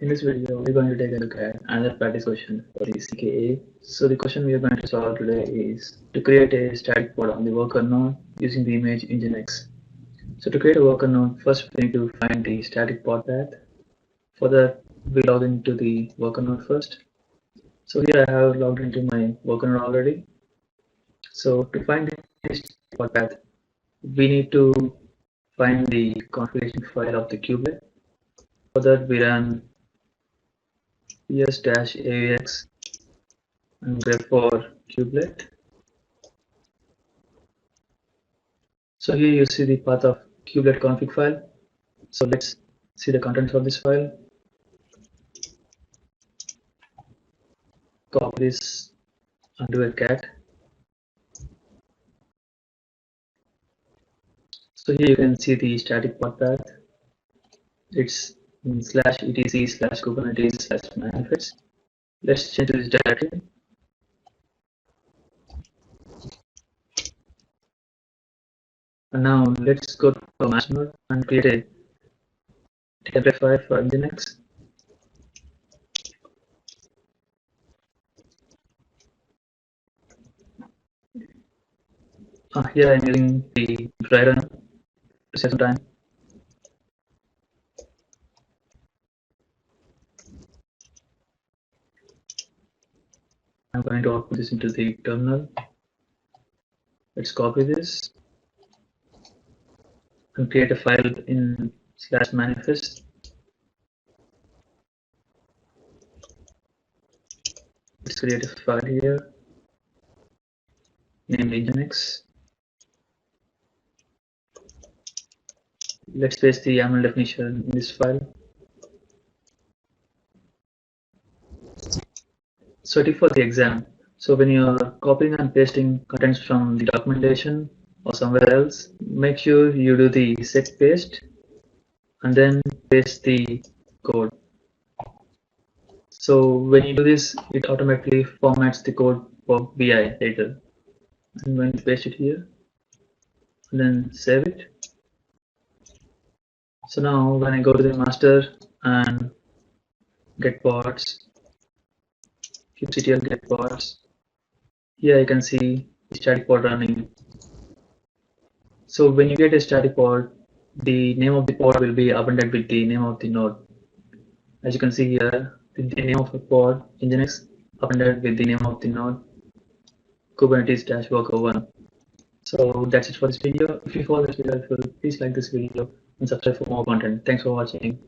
In this video, we're going to take a look at another practice question for the CKA. So the question we are going to solve today is to create a static pod on the worker node using the image Nginx. So to create a worker node, first we need to find the static pod path. For that, we log into the worker node first. So here I have logged into my worker node already. So to find the static pod path, we need to find the configuration file of the kubelet. For that, we run ps-aux and grep for kubelet. So here you see the path of kubelet config file. So let's see the contents of this file. Copy this and do a cat. So here you can see the static pod path. It's in /etc/kubernetes/manifest. Let's change to this directory. And now let's go to our master node and create a template file for Nginx. Here I'm using the dry run to save some time. I'm going to output this into the terminal. Let's copy this and create a file in /manifest. Let's create a file here named Nginx. Let's paste the YAML definition in this file. So tip for the exam. So when you are copying and pasting contents from the documentation or somewhere else, make sure you do the set paste and then paste the code. So when you do this, it automatically formats the code for BI later. I'm going to paste it here and then save it. So now when I go to the master and get pods, kubectl get pods, here I can see the static pod running. So when you get a static pod, the name of the pod will be appended with the name of the node. As you can see here, the name of the pod Nginx appended with the name of the node Kubernetes-worker1. So that's it for this video. If you found this video helpful, please like this video and subscribe for more content. Thanks for watching.